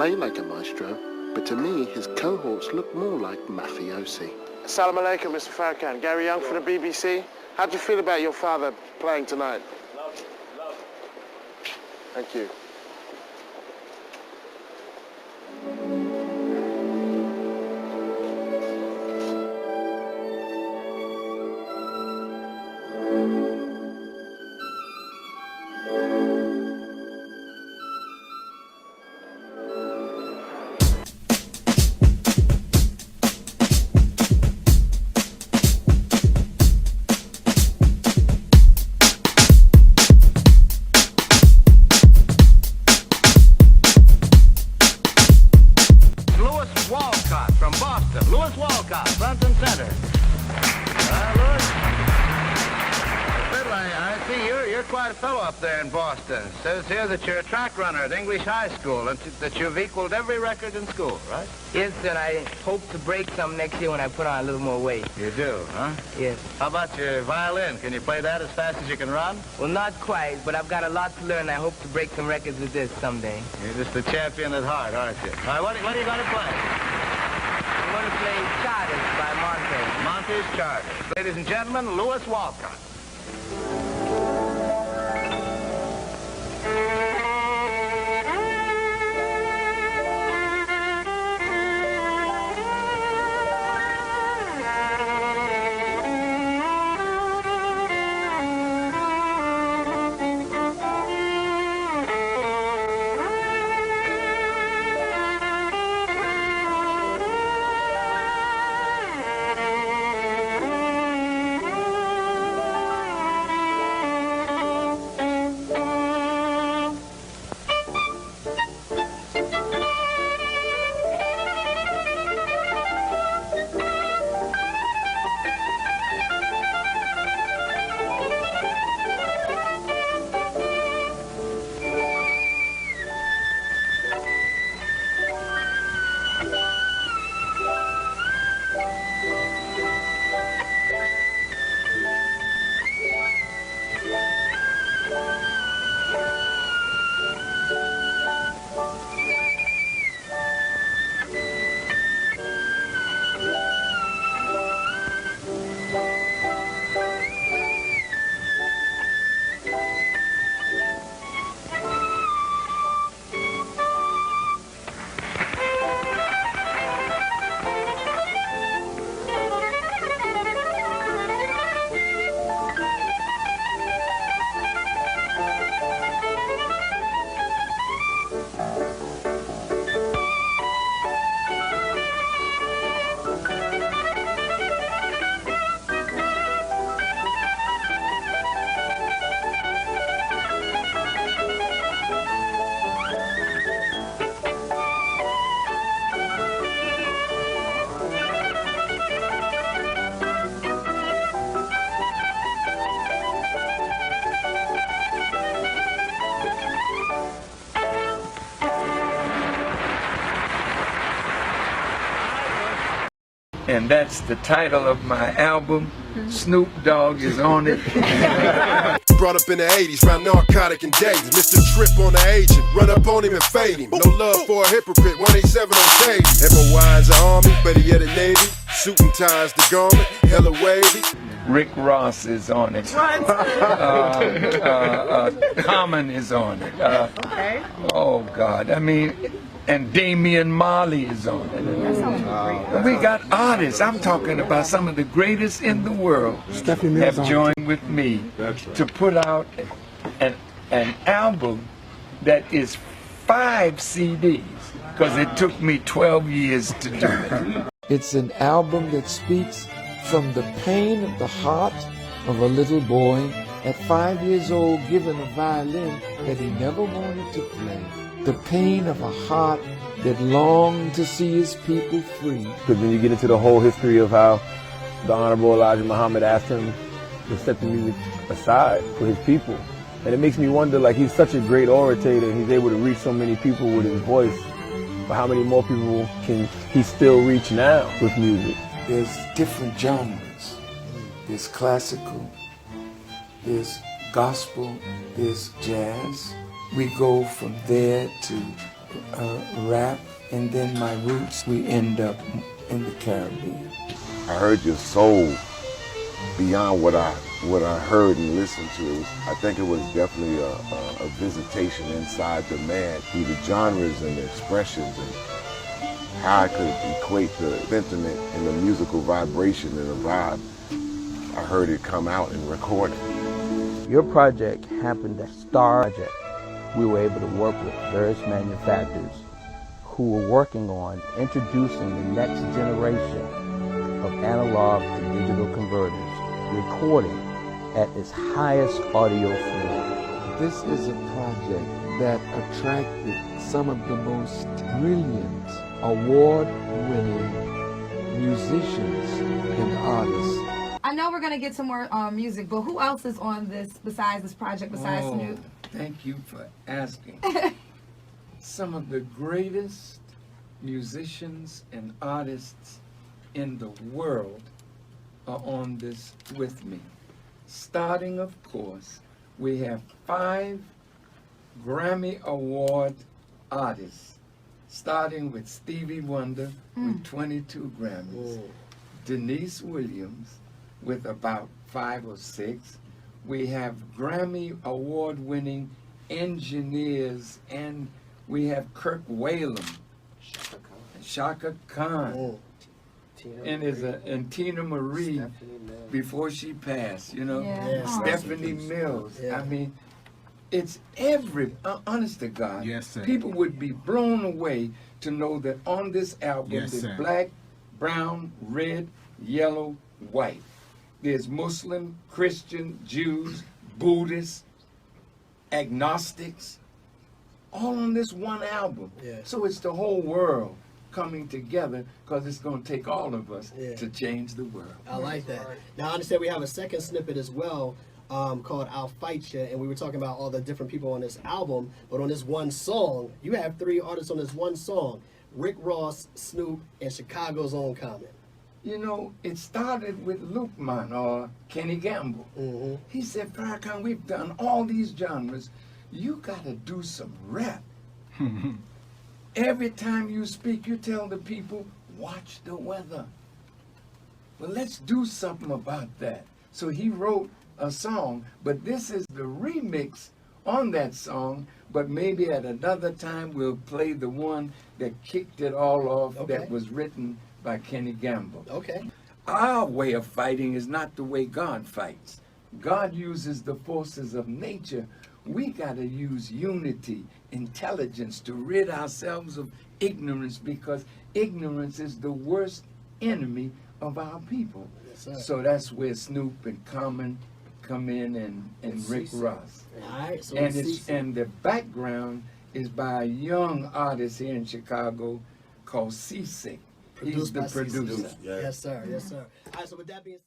play like a maestro, but to me, his cohorts look more like mafiosi. Assalamu alaikum, Mr. Farrakhan. Gary Young for the BBC. How do you feel about your father playing tonight? Love. Thank you. Quite a fellow up there in Boston. Says here that you're a track runner at English High School and that you've equaled every record in school, right? Yes, and I hope to break some next year when I put on a little more weight. You do, huh? Yes. How about your violin? Can you play that as fast as you can run? Well, not quite, but I've got a lot to learn. I hope to break some records with this someday. You're just a champion at heart, aren't you? All right, what are you going to play? I'm going to play Charters by Monte. Monte's Charters. Ladies and gentlemen, Louis Walcott. And that's the title of my album. Snoop Dogg is on it. Brought up in the 80s, round narcotic and days. Mr. Trip on the agent, run up on him and fade him. No love for a hypocrite, 187 on stage. MOY's an army, but he had a navy. Suit and ties the garment, hella wavy. Rick Ross is on it. Common is on it. Okay. Oh God, I mean, and Damian Marley is on it. That sounds great. We got artists. I'm talking about some of the greatest in the world have joined with me to put out an album that is 5 CDs because it took me 12 years to do it. It's an album that speaks from the pain of the heart of a little boy at 5 years old given a violin that he never wanted to play. The pain of a heart that longed to see his people free. Because then you get into the whole history of how the Honorable Elijah Muhammad asked him to set the music aside for his people. And it makes me wonder, like, he's such a great orator, he's able to reach so many people with his voice, but how many more people can he still reach now with music? There's different genres. There's classical, there's gospel, there's jazz. We go from there to rap, and then my roots, we end up in the Caribbean. I heard your soul beyond what I heard and listened to. I think it was definitely a visitation inside the man through the genres and the expressions and how I could equate the sentiment and the musical vibration and the vibe. I heard it come out and record it. Your project happened to Star Project. We were able to work with various manufacturers who were working on introducing the next generation of analog to digital converters, recording at its highest audio form. This is a project that attracted some of the most brilliant, award-winning musicians and artists. I know we're going to get some more music, but who else is on this besides this project, besides Snoop? Thank you for asking. Some of the greatest musicians and artists in the world are on this with me. Starting, of course, we have 5 Grammy Award artists, starting with Stevie Wonder with 22 Grammys, Denise Williams with about 5 or 6. We have Grammy Award-winning engineers, and we have Kirk Whalum, Shaka Khan, and Tina Marie before she passed, you know, Stephanie Mills. I mean, it's honest to God, people would be blown away to know that on this album there's black, brown, red, yellow, white. There's Muslim, Christian, Jews, Buddhists, agnostics, all on this one album. So it's the whole world coming together, because it's going to take all of us to change the world. I like that. Now, I understand we have a second snippet as well called I'll Fight Ya, and we were talking about all the different people on this album, but on this one song, you have 3 artists on this one song, Rick Ross, Snoop, and Chicago's Own Common. You know, it started with Luke Man, or Kenny Gamble. He said, Farrakhan, we've done all these genres. You got to do some rap. Every time you speak, you tell the people, watch the weather. Well, let's do something about that. So he wrote a song, but this is the remix on that song, but maybe at another time we'll play the one that kicked it all off, that was written by Kenny Gamble. Our way of fighting is not the way God fights. God uses the forces of nature. We got to use unity, intelligence to rid ourselves of ignorance, because ignorance is the worst enemy of our people. So that's where Snoop and Common come in, and Rick Ross. So and the background is by a young artist here in Chicago called Seasick. He's the producer. Yes, sir. Yes, sir. All right, so with that being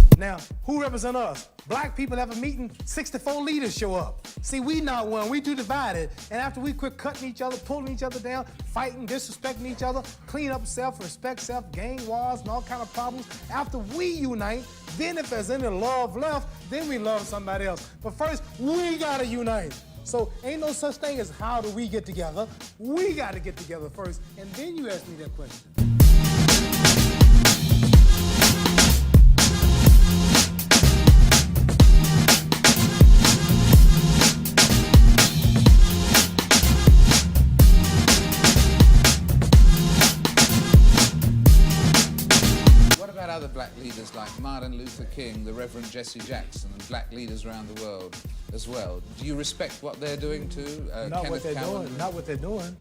said, now, who represent us? Black people have a meeting, 64 leaders show up. See, we not one, we do divided. And after we quit cutting each other, pulling each other down, fighting, disrespecting each other, clean up self, respect self, gang wars, and all kind of problems, after we unite, then if there's any love left, then we love somebody else. But first, we gotta unite. So ain't no such thing as how do we get together. We gotta get together first, and then you ask me that question. Other black leaders like Martin Luther King, the Reverend Jesse Jackson, and black leaders around the world as well. Do you respect what they're doing too? Not what they're doing. Not what they're doing.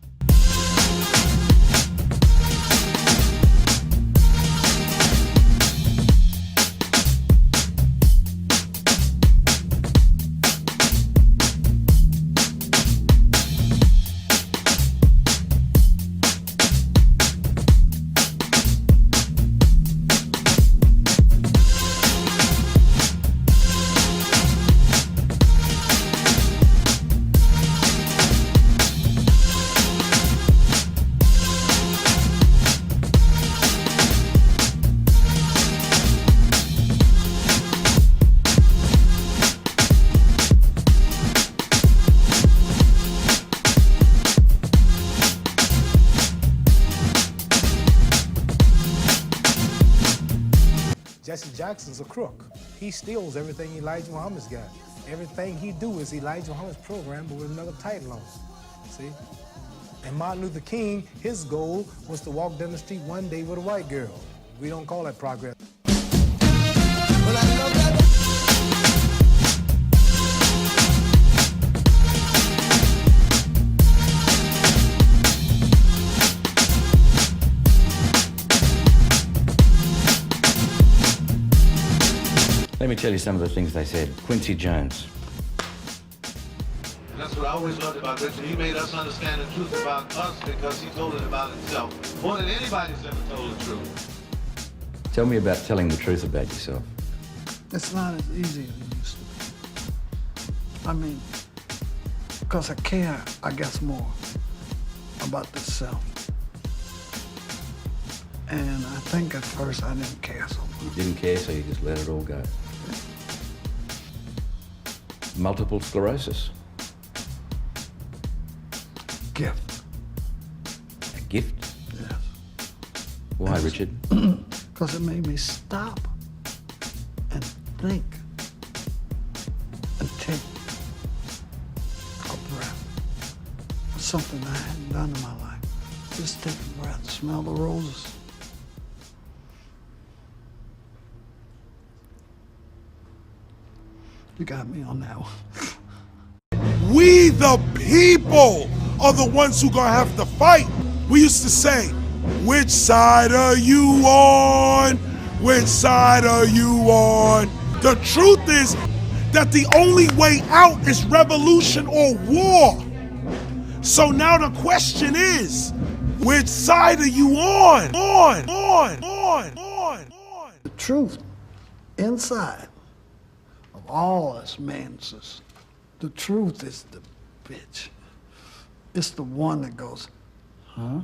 Jesse Jackson's a crook. He steals everything Elijah Muhammad's got. Everything he do is Elijah Muhammad's program, but with another title on it, see? And Martin Luther King, his goal was to walk down the street one day with a white girl. We don't call that progress. Let me tell you some of the things they said. Quincy Jones. That's what I always loved about Richard. He made us understand the truth about us because he told it about himself. More than anybody's ever told the truth. Tell me about telling the truth about yourself. It's not as easy as it used to be. I mean, because I care, I guess, more about the self. And I think at first I didn't care so much. You didn't care, so you just let it all go. Multiple sclerosis. Gift. A gift? Yes. Why, Richard? Because it made me stop and think and take a breath. Something I hadn't done in my life. Just take a breath, smell the roses. You got me on that one. We the people are the ones who gonna have to fight. We used to say, which side are you on? Which side are you on? The truth is that the only way out is revolution or war. So now the question is, which side are you on? The truth inside of all us manses, the truth is the bitch. It's the one that goes, huh?